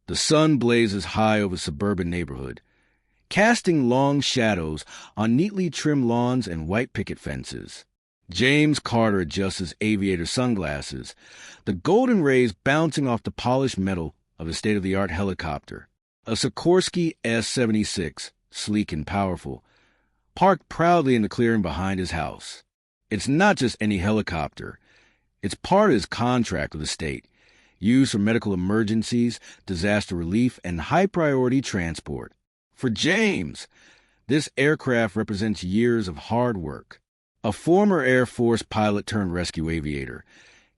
The sun blazes high over the suburban neighborhood, casting long shadows on neatly trimmed lawns and white picket fences. James Carter adjusts his aviator sunglasses, the golden rays bouncing off the polished metal of a state-of-the-art helicopter. A Sikorsky S-76, sleek and powerful, parked proudly in the clearing behind his house. It's not just any helicopter. It's part of his contract with the state, used for medical emergencies, disaster relief, and high-priority transport. For James, this aircraft represents years of hard work. A former Air Force pilot turned rescue aviator,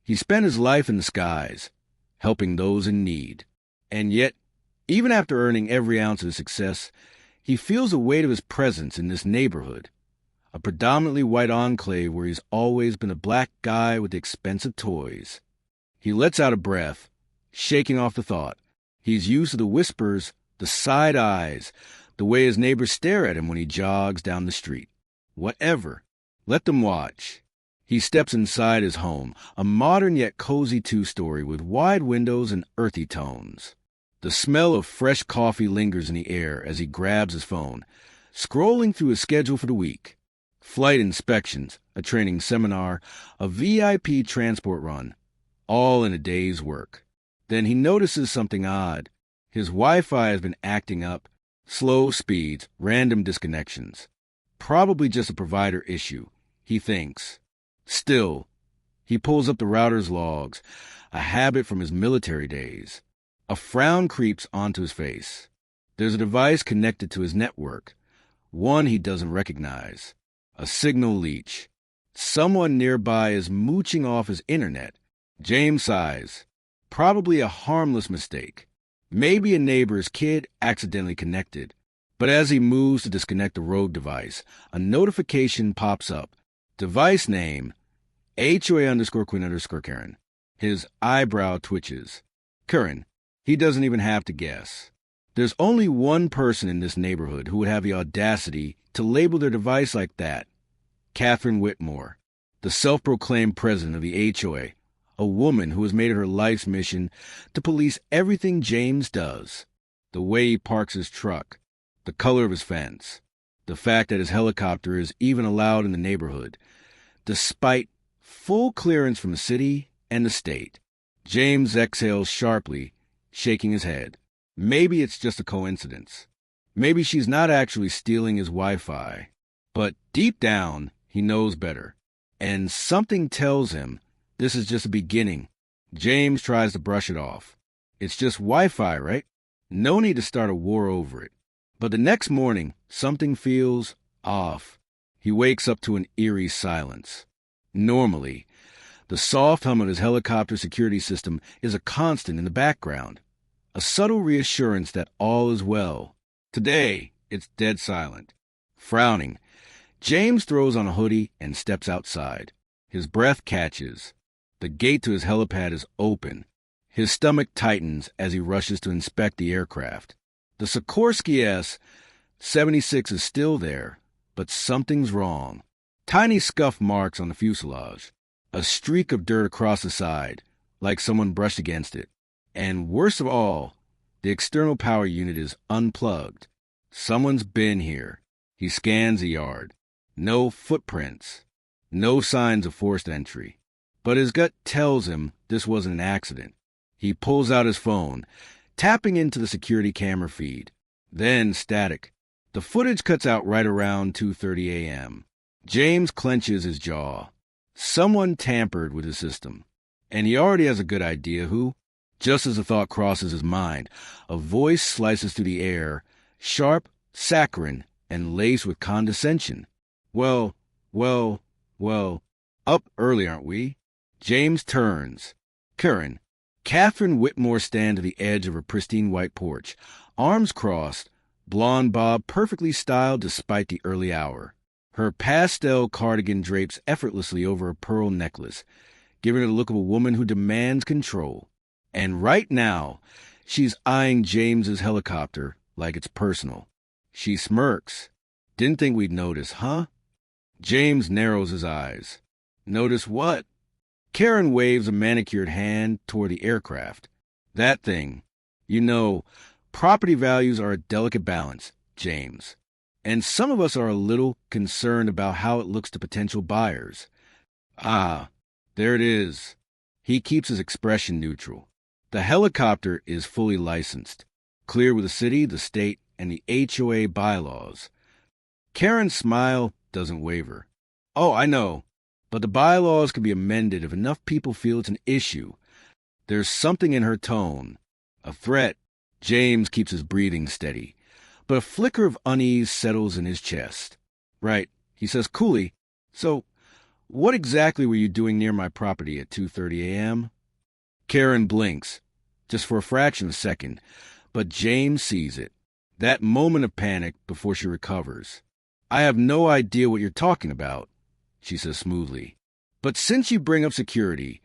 he spent his life in the skies, helping those in need. And yet, even after earning every ounce of his success, he feels the weight of his presence in this neighborhood, a predominantly white enclave where he's always been a black guy with expensive toys. He lets out a breath, shaking off the thought. He's used to the whispers, the side eyes, the way his neighbors stare at him when he jogs down the street. Whatever. Let them watch. He steps inside his home, a modern yet cozy two-story with wide windows and earthy tones. The smell of fresh coffee lingers in the air as he grabs his phone, scrolling through his schedule for the week. Flight inspections, a training seminar, a VIP transport run, all in a day's work. Then he notices something odd. His Wi-Fi has been acting up, slow speeds, random disconnections. Probably just a provider issue, he thinks. Still, he pulls up the router's logs, a habit from his military days. A frown creeps onto his face. There's a device connected to his network, one he doesn't recognize. A signal leech. Someone nearby is mooching off his internet. James sighs. Probably a harmless mistake. Maybe a neighbor's kid accidentally connected. But as he moves to disconnect the rogue device, a notification pops up. Device name, HOA_Queen_Karen. His eyebrow twitches. Karen. He doesn't even have to guess. There's only one person in this neighborhood who would have the audacity to label their device like that. Catherine Whitmore, the self-proclaimed president of the HOA, a woman who has made it her life's mission to police everything James does. The way he parks his truck, the color of his fence, the fact that his helicopter is even allowed in the neighborhood, despite full clearance from the city and the state. James exhales sharply, shaking his head. Maybe it's just a coincidence. Maybe she's not actually stealing his Wi-Fi. But deep down, he knows better. And something tells him this is just a beginning. James tries to brush it off. It's just Wi-Fi, right? No need to start a war over it. But the next morning, something feels off. He wakes up to an eerie silence. Normally, the soft hum of his helicopter security system is a constant in the background, a subtle reassurance that all is well. Today, it's dead silent. Frowning, James throws on a hoodie and steps outside. His breath catches. The gate to his helipad is open. His stomach tightens as he rushes to inspect the aircraft. The Sikorsky S-76 is still there, but something's wrong. Tiny scuff marks on the fuselage. A streak of dirt across the side, like someone brushed against it. And worst of all, the external power unit is unplugged. Someone's been here. He scans the yard. No footprints. No signs of forced entry. But his gut tells him this wasn't an accident. He pulls out his phone, tapping into the security camera feed. Then static. The footage cuts out right around 2:30 a.m. James clenches his jaw. Someone tampered with his system. And he already has a good idea who. Just as the thought crosses his mind, a voice slices through the air, sharp, saccharine, and laced with condescension. Well, up early, aren't we? James turns. Karen. Catherine Whitmore stands at the edge of her pristine white porch, arms crossed, blonde bob perfectly styled despite the early hour. Her pastel cardigan drapes effortlessly over a pearl necklace, giving her the look of a woman who demands control. And right now, she's eyeing James's helicopter like it's personal. She smirks. Didn't think we'd notice, huh? James narrows his eyes. Notice what? Karen waves a manicured hand toward the aircraft. That thing. You know, property values are a delicate balance, James. And some of us are a little concerned about how it looks to potential buyers. Ah, there it is. He keeps his expression neutral. The helicopter is fully licensed, clear with the city, the state, and the HOA bylaws. Karen's smile doesn't waver. Oh, I know, but the bylaws can be amended if enough people feel it's an issue. There's something in her tone, a threat. James keeps his breathing steady, but a flicker of unease settles in his chest. Right, he says coolly. So, what exactly were you doing near my property at 2:30 a.m.? Karen blinks, just for a fraction of a second, but James sees it. That moment of panic before she recovers. I have no idea what you're talking about, she says smoothly. But since you bring up security,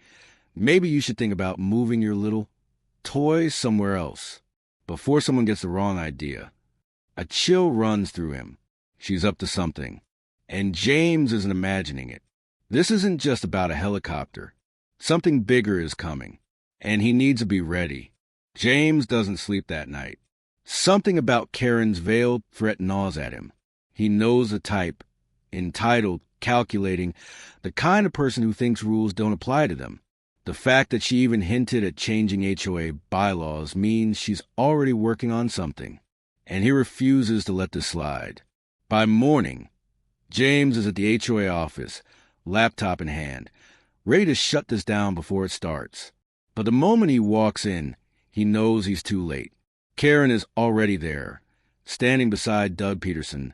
maybe you should think about moving your little toy somewhere else, before someone gets the wrong idea. A chill runs through him. She's up to something. And James isn't imagining it. This isn't just about a helicopter. Something bigger is coming, and he needs to be ready. James doesn't sleep that night. Something about Karen's veiled threat gnaws at him. He knows the type, entitled, calculating, the kind of person who thinks rules don't apply to them. The fact that she even hinted at changing HOA bylaws means she's already working on something, and he refuses to let this slide. By morning, James is at the HOA office, laptop in hand, ready to shut this down before it starts. But the moment he walks in, he knows he's too late. Karen is already there, standing beside Doug Peterson,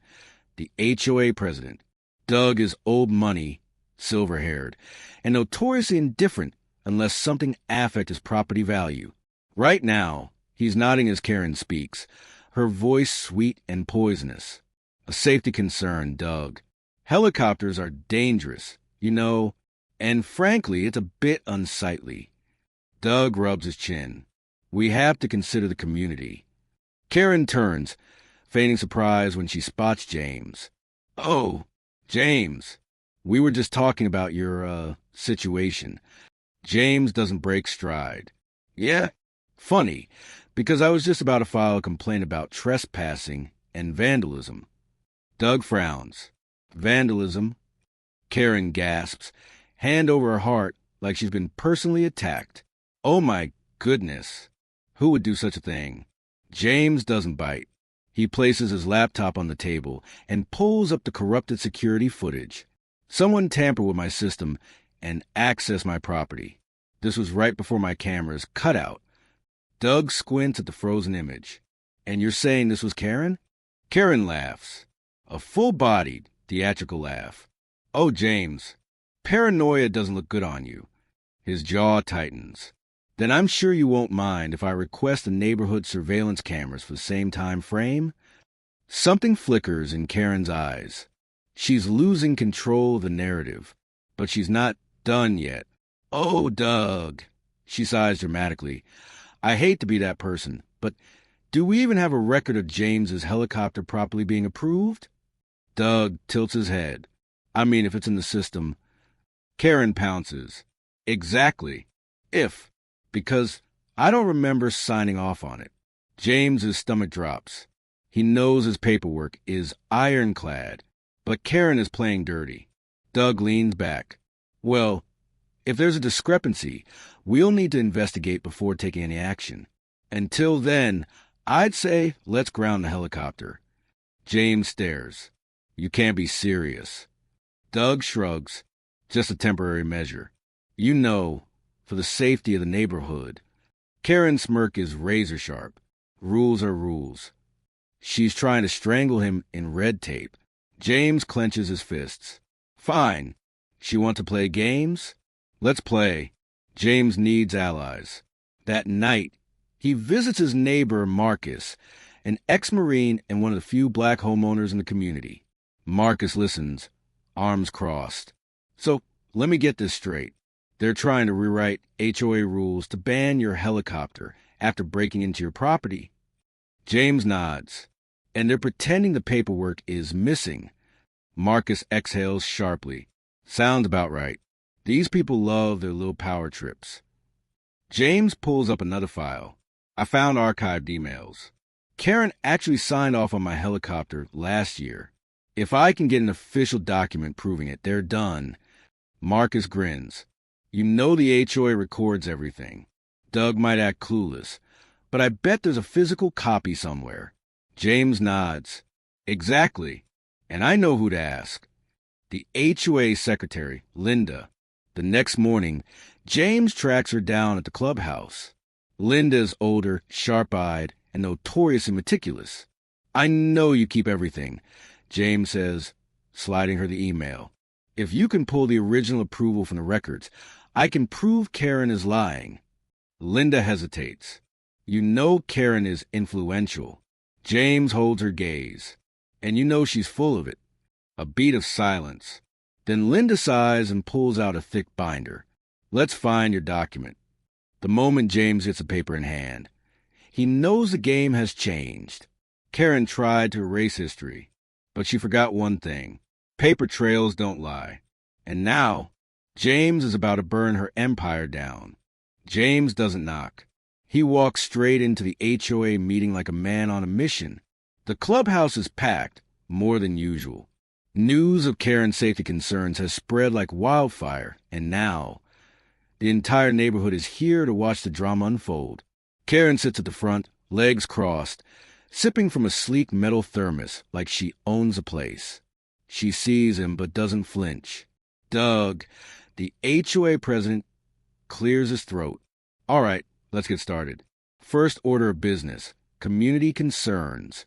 the HOA president. Doug is old money, silver-haired, and notoriously indifferent unless something affects his property value. Right now, he's nodding as Karen speaks, her voice sweet and poisonous. A safety concern, Doug. Helicopters are dangerous, you know, and frankly, it's a bit unsightly. Doug rubs his chin. We have to consider the community. Karen turns, feigning surprise when she spots James. Oh, James, we were just talking about your, situation. James doesn't break stride. Yeah? Funny, because I was just about to file a complaint about trespassing and vandalism. Doug frowns. Vandalism? Karen gasps, hand over her heart like she's been personally attacked. Oh my goodness. Who would do such a thing? James doesn't bite. He places his laptop on the table and pulls up the corrupted security footage. Someone tampered with my system and accessed my property. This was right before my cameras cut out. Doug squints at the frozen image. And you're saying this was Karen? Karen laughs. A full-bodied, theatrical laugh. Oh, James, paranoia doesn't look good on you. His jaw tightens. Then I'm sure you won't mind if I request the neighborhood surveillance cameras for the same time frame? Something flickers in Karen's eyes. She's losing control of the narrative, but she's not done yet. Oh, Doug, she sighs dramatically. I hate to be that person, but do we even have a record of James's helicopter properly being approved? Doug tilts his head. I mean, if it's in the system. Karen pounces. Exactly. If. Because I don't remember signing off on it. James's stomach drops. He knows his paperwork is ironclad, but Karen is playing dirty. Doug leans back. Well, if there's a discrepancy, we'll need to investigate before taking any action. Until then, I'd say let's ground the helicopter. James stares. You can't be serious. Doug shrugs. Just a temporary measure. You know, for the safety of the neighborhood. Karen's smirk is razor sharp. Rules are rules. She's trying to strangle him in red tape. James clenches his fists. Fine. She want to play games? Let's play. James needs allies. That night, he visits his neighbor Marcus, an ex-Marine and one of the few black homeowners in the community. Marcus listens, arms crossed. So, let me get this straight. They're trying to rewrite HOA rules to ban your helicopter after breaking into your property. James nods. And they're pretending the paperwork is missing. Marcus exhales sharply. Sounds about right. These people love their little power trips. James pulls up another file. I found archived emails. Karen actually signed off on my helicopter last year. If I can get an official document proving it, they're done. Marcus grins. You know the HOA records everything. Doug might act clueless, but I bet there's a physical copy somewhere. James nods. Exactly. And I know who to ask. The HOA secretary, Linda. The next morning, James tracks her down at the clubhouse. Linda is older, sharp-eyed, and notoriously meticulous. I know you keep everything, James says, sliding her the email. If you can pull the original approval from the records, I can prove Karen is lying. Linda hesitates. You know Karen is influential. James holds her gaze. And you know she's full of it. A beat of silence. Then Linda sighs and pulls out a thick binder. Let's find your document. The moment James gets the paper in hand, he knows the game has changed. Karen tried to erase history, but she forgot one thing. Paper trails don't lie. And now, James is about to burn her empire down. James doesn't knock. He walks straight into the HOA meeting like a man on a mission. The clubhouse is packed, more than usual. News of Karen's safety concerns has spread like wildfire, and now, the entire neighborhood is here to watch the drama unfold. Karen sits at the front, legs crossed, sipping from a sleek metal thermos like she owns the place. She sees him but doesn't flinch. Doug, the HOA president, clears his throat. All right, let's get started. First order of business, community concerns.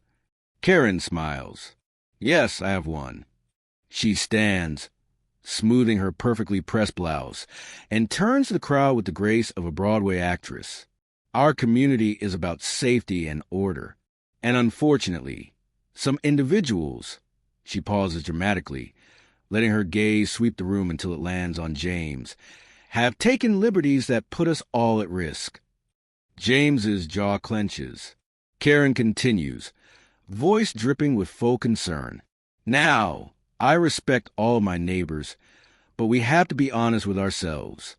Karen smiles. Yes, I have one. She stands, smoothing her perfectly pressed blouse, and turns to the crowd with the grace of a Broadway actress. Our community is about safety and order. And unfortunately, some individuals, she pauses dramatically, letting her gaze sweep the room until it lands on James, have taken liberties that put us all at risk. James's jaw clenches. Karen continues, voice dripping with full concern. Now, I respect all my neighbors, but we have to be honest with ourselves.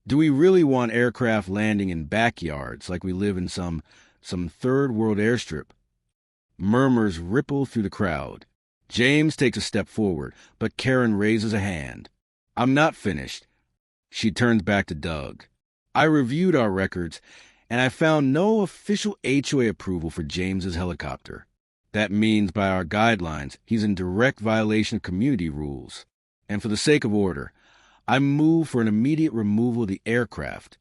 Do we really want aircraft landing in backyards like we live in some third world airstrip? Murmurs ripple through the crowd. James takes a step forward, but Karen raises a hand. I'm not finished. She turns back to Doug. I reviewed our records, and I found no official HOA approval for James's helicopter. That means by our guidelines, he's in direct violation of community rules. And for the sake of order, I move for an immediate removal of the aircraft.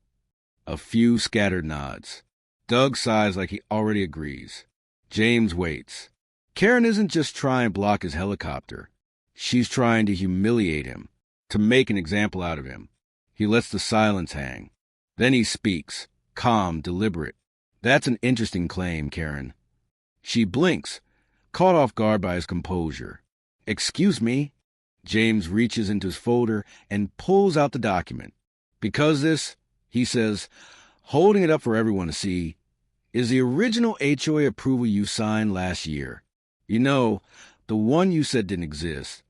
A few scattered nods. Doug sighs like he already agrees. James waits. Karen isn't just trying to block his helicopter. She's trying to humiliate him, to make an example out of him. He lets the silence hang. Then he speaks, calm, deliberate. That's an interesting claim, Karen. She blinks, caught off guard by his composure. Excuse me. James reaches into his folder and pulls out the document. Because this, he says, holding it up for everyone to see, is the original HOA approval you signed last year. You know, the one you said didn't exist.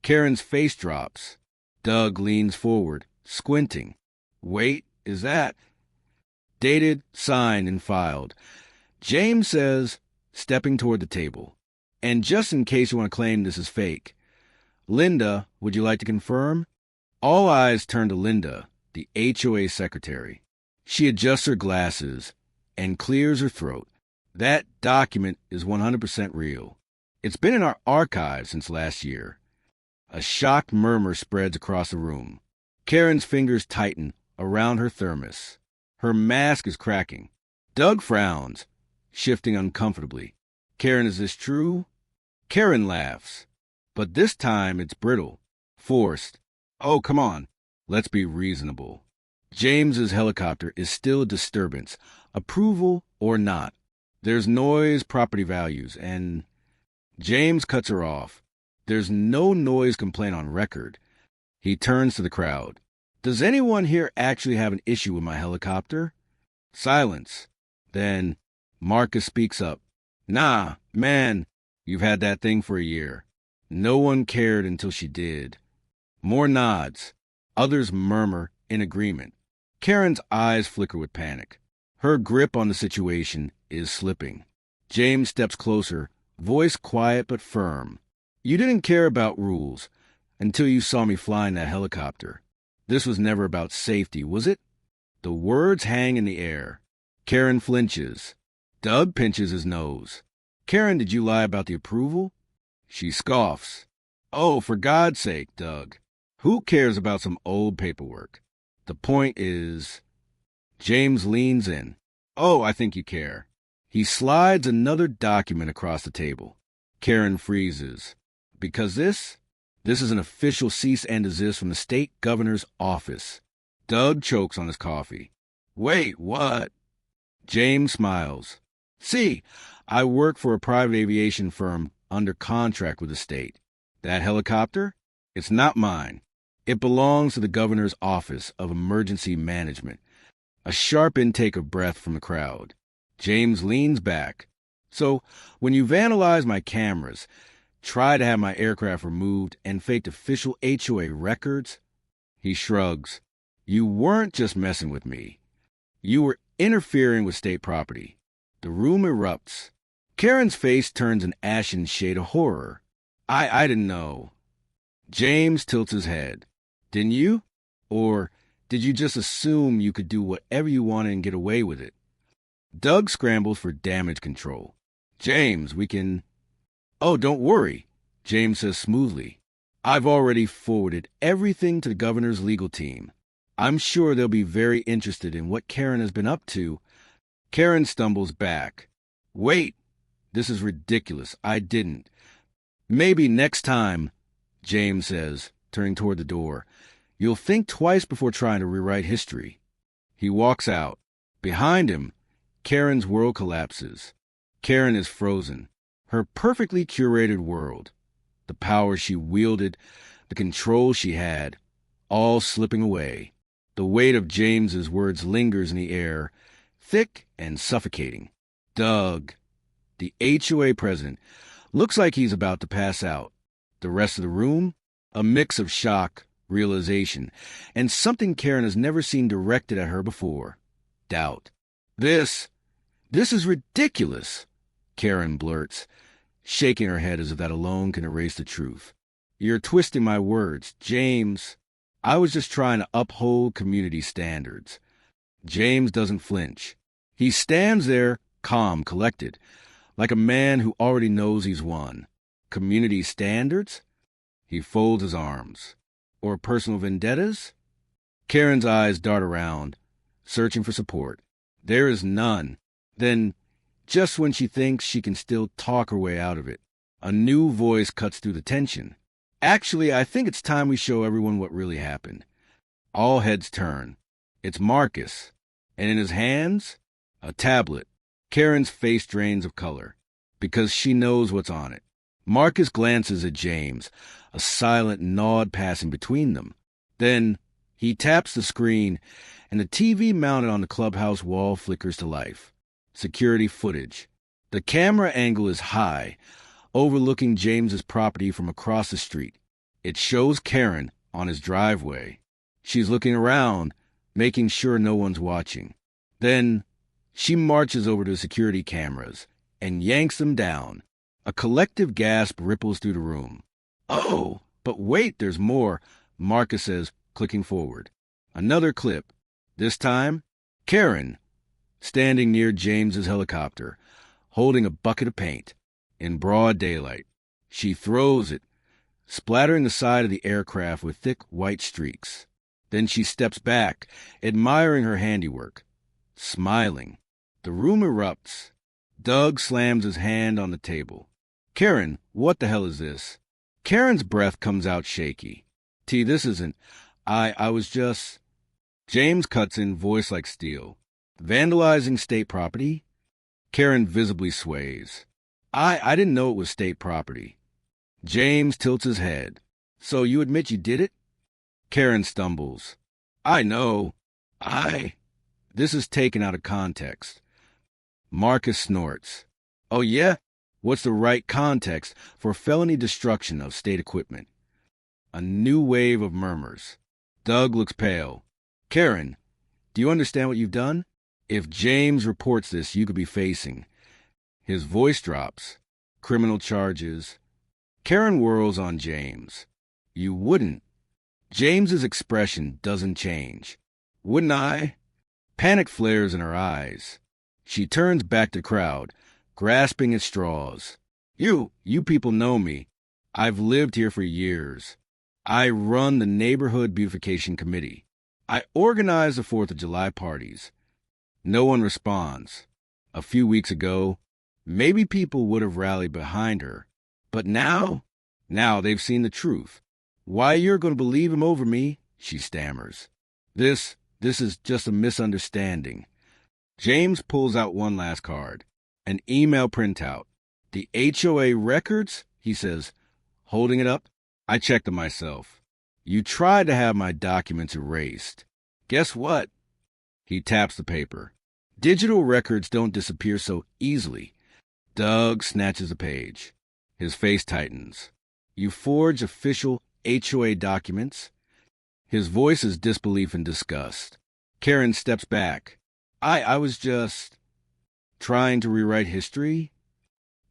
Karen's face drops. Doug leans forward, squinting. Wait, is that? Dated, signed, and filed. James says, stepping toward the table. And just in case you want to claim this is fake, Linda, would you like to confirm? All eyes turn to Linda, the HOA secretary. She adjusts her glasses and clears her throat. That document is 100% real. It's been in our archives since last year. A shocked murmur spreads across the room. Karen's fingers tighten around her thermos. Her mask is cracking. Doug frowns, shifting uncomfortably. Karen, is this true? Karen laughs. But this time it's brittle, forced. Oh, come on. Let's be reasonable. James's helicopter is still a disturbance, approval or not. There's noise, property values, and... James cuts her off. There's no noise complaint on record. He turns to the crowd. Does anyone here actually have an issue with my helicopter? Silence. Then Marcus speaks up. Nah, man, you've had that thing for a year. No one cared until she did. More nods. Others murmur in agreement. Karen's eyes flicker with panic. Her grip on the situation is slipping. James steps closer, voice quiet but firm. You didn't care about rules until you saw me flying that helicopter. This was never about safety, was it? The words hang in the air. Karen flinches. Doug pinches his nose. Karen, did you lie about the approval? She scoffs. Oh, for God's sake, Doug. Who cares about some old paperwork? The point is... James leans in. Oh, I think you care. He slides another document across the table. Karen freezes. Because this is an official cease and desist from the state governor's office. Doug chokes on his coffee. Wait, what? James smiles. See, I work for a private aviation firm under contract with the state. That helicopter? It's not mine. It belongs to the governor's office of emergency management. A sharp intake of breath from the crowd. James leans back. So, when you vandalize my cameras, try to have my aircraft removed, and faked official HOA records? He shrugs. You weren't just messing with me. You were interfering with state property. The room erupts. Karen's face turns an ashen shade of horror. I didn't know. James tilts his head. Didn't you? Or did you just assume you could do whatever you wanted and get away with it? Doug scrambles for damage control. James, we can... Oh, don't worry, James says smoothly. I've already forwarded everything to the governor's legal team. I'm sure they'll be very interested in what Karen has been up to. Karen stumbles back. Wait, this is ridiculous. I didn't. Maybe next time, James says, turning toward the door, you'll think twice before trying to rewrite history. He walks out. Behind him, Karen's world collapses. Karen is frozen. Her perfectly curated world, the power she wielded, the control she had, all slipping away. The weight of James's words lingers in the air, thick and suffocating. Doug, the HOA president, looks like he's about to pass out. The rest of the room, a mix of shock, realization, and something Karen has never seen directed at her before. Doubt. This is ridiculous, Karen blurts, shaking her head as if that alone can erase the truth. You're twisting my words, James. I was just trying to uphold community standards. James doesn't flinch. He stands there, calm, collected, like a man who already knows he's won. Community standards? He folds his arms. Or personal vendettas? Karen's eyes dart around, searching for support. There is none. Then, just when she thinks she can still talk her way out of it, a new voice cuts through the tension. Actually, I think it's time we show everyone what really happened. All heads turn. It's Marcus. And in his hands, a tablet. Karen's face drains of color, because she knows what's on it. Marcus glances at James, a silent nod passing between them. Then he taps the screen, and the TV mounted on the clubhouse wall flickers to life. Security footage. The camera angle is high, overlooking James's property from across the street. It shows Karen on his driveway. She's looking around, making sure no one's watching. Then she marches over to the security cameras and yanks them down. A collective gasp ripples through the room. Oh, but wait, there's more, Marcus says, clicking forward. Another clip. This time, Karen, standing near James's helicopter, holding a bucket of paint. In broad daylight, she throws it, splattering the side of the aircraft with thick white streaks. Then she steps back, admiring her handiwork, smiling. The room erupts. Doug slams his hand on the table. Karen, what the hell is this? Karen's breath comes out shaky. T, this isn't... I was just... James cuts in, voice like steel. Vandalizing state property? Karen visibly sways. I didn't know it was state property. James tilts his head. So you admit you did it? Karen stumbles. I know. This is taken out of context. Marcus snorts. Oh yeah? What's the right context for felony destruction of state equipment? A new wave of murmurs. Doug looks pale. Karen, do you understand what you've done? If James reports this, you could be facing. His voice drops. Criminal charges. Karen whirls on James. You wouldn't. James's expression doesn't change. Wouldn't I? Panic flares in her eyes. She turns back to the crowd, grasping at straws. You people know me. I've lived here for years. I run the Neighborhood Beautification Committee. I organize the 4th of July parties. No one responds. A few weeks ago, maybe people would have rallied behind her. But now they've seen the truth. Why, you're going to believe him over me, she stammers. This is just a misunderstanding. James pulls out one last card, an email printout. The HOA records, he says, holding it up. I checked them myself. You tried to have my documents erased. Guess what? He taps the paper. Digital records don't disappear so easily. Doug snatches a page. His face tightens. You forge official HOA documents? His voice is disbelief and disgust. Karen steps back. I was just trying to rewrite history?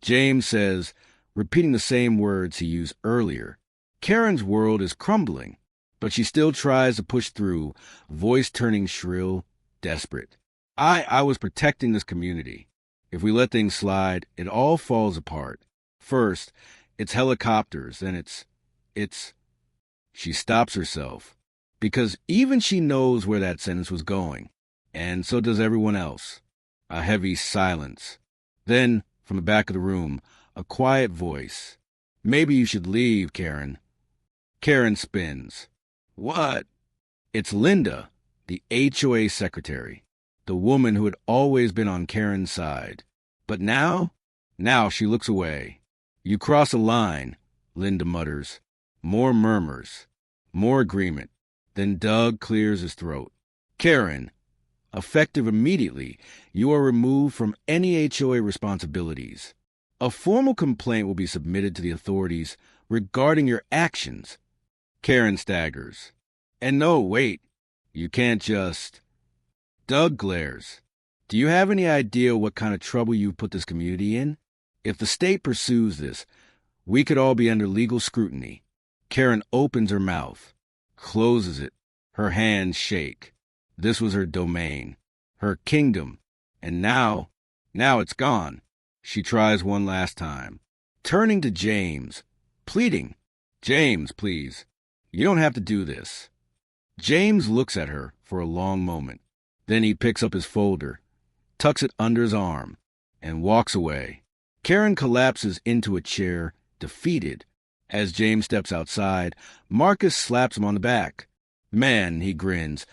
James says, repeating the same words he used earlier. Karen's world is crumbling, but she still tries to push through, voice turning shrill, desperate. I was protecting this community. If we let things slide, it all falls apart. First, it's helicopters, then it's... She stops herself, because even she knows where that sentence was going, and so does everyone else. A heavy silence. Then, from the back of the room, a quiet voice. Maybe you should leave, Karen. Karen spins. What? It's Linda, the HOA secretary, the woman who had always been on Karen's side. But now she looks away. You cross a line, Linda mutters. More murmurs. More agreement. Then Doug clears his throat. Karen, effective immediately, you are removed from any HOA responsibilities. A formal complaint will be submitted to the authorities regarding your actions. Karen staggers. And no, wait. You can't just... Doug glares. Do you have any idea what kind of trouble you've put this community in? If the state pursues this, we could all be under legal scrutiny. Karen opens her mouth, closes it. Her hands shake. This was her domain, her kingdom, and now it's gone. She tries one last time, turning to James, pleading, James, please, you don't have to do this. James looks at her for a long moment. Then he picks up his folder, tucks it under his arm, and walks away. Karen collapses into a chair, defeated. As James steps outside, Marcus slaps him on the back. Man, he grins,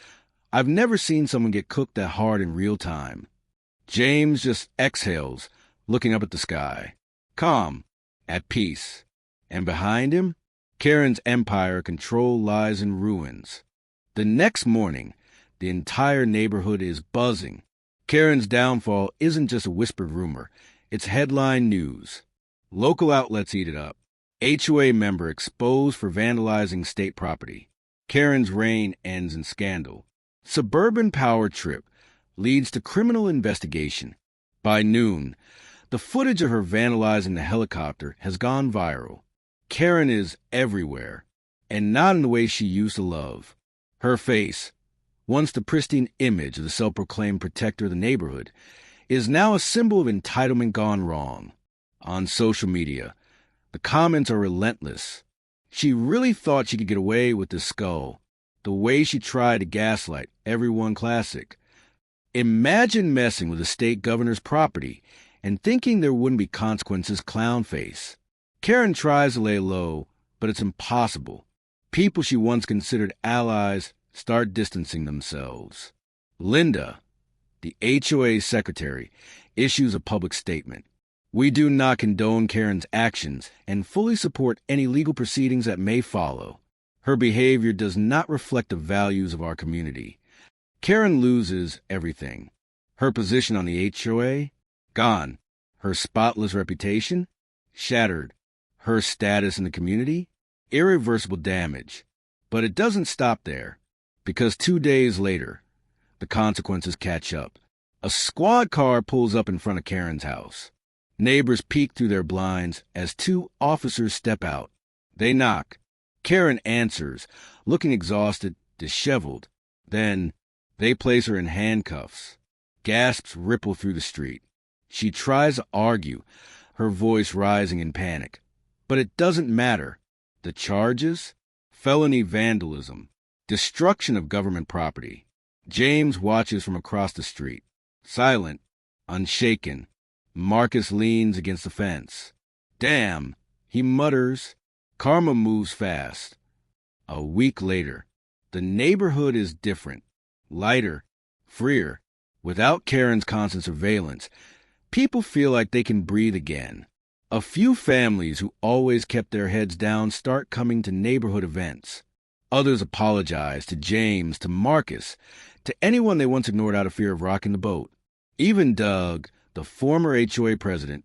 I've never seen someone get cooked that hard in real time. James just exhales, looking up at the sky. Calm, at peace. And behind him, Karen's empire control lies in ruins. The next morning, the entire neighborhood is buzzing. Karen's downfall isn't just a whispered rumor. It's headline news. Local outlets eat it up. HOA member exposed for vandalizing state property. Karen's reign ends in scandal. Suburban power trip leads to criminal investigation. By noon, the footage of her vandalizing the helicopter has gone viral. Karen is everywhere, and not in the way she used to love. Her face, once the pristine image of the self-proclaimed protector of the neighborhood, is now a symbol of entitlement gone wrong. On social media, the comments are relentless. She really thought she could get away with this skull, the way she tried to gaslight everyone classic. Imagine messing with a state governor's property and thinking there wouldn't be consequences, clown face. Karen tries to lay low, but it's impossible. People she once considered allies start distancing themselves. Linda, the HOA secretary, issues a public statement. We do not condone Karen's actions and fully support any legal proceedings that may follow. Her behavior does not reflect the values of our community. Karen loses everything. Her position on the HOA? Gone. Her spotless reputation? Shattered. Her status in the community? Irreversible damage. But it doesn't stop there, because 2 days later, the consequences catch up. A squad car pulls up in front of Karen's house. Neighbors peek through their blinds as two officers step out. They knock. Karen answers, looking exhausted, disheveled. Then they place her in handcuffs. Gasps ripple through the street. She tries to argue, her voice rising in panic. But it doesn't matter. The charges? Felony vandalism. Destruction of government property. James watches from across the street. Silent, unshaken. Marcus leans against the fence. Damn, he mutters. Karma moves fast. A week later, the neighborhood is different. Lighter, freer. Without Karen's constant surveillance, people feel like they can breathe again. A few families who always kept their heads down start coming to neighborhood events. Others apologize to James, to Marcus, to anyone they once ignored out of fear of rocking the boat. Even Doug, the former HOA president,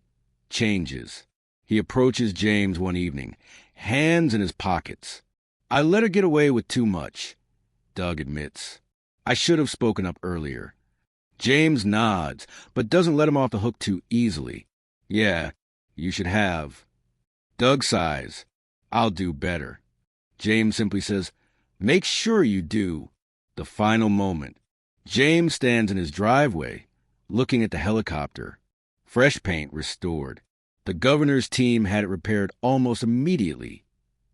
changes. He approaches James one evening, hands in his pockets. I let her get away with too much, Doug admits. I should have spoken up earlier. James nods, but doesn't let him off the hook too easily. Yeah, you should have. Doug sighs. I'll do better. James simply says, make sure you do. The final moment. James stands in his driveway, looking at the helicopter. Fresh paint restored. The governor's team had it repaired almost immediately.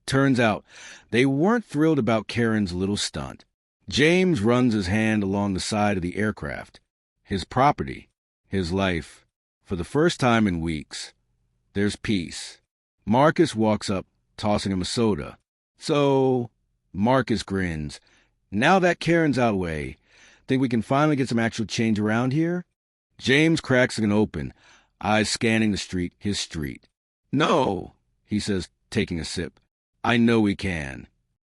Turns out, they weren't thrilled about Karen's little stunt. James runs his hand along the side of the aircraft. His property, his life. For the first time in weeks, there's peace. Marcus walks up, tossing him a soda. So, Marcus grins. Now that Karen's out of the way, think we can finally get some actual change around here? James cracks it open, eyes scanning the street, his street. No, he says, taking a sip. I know we can.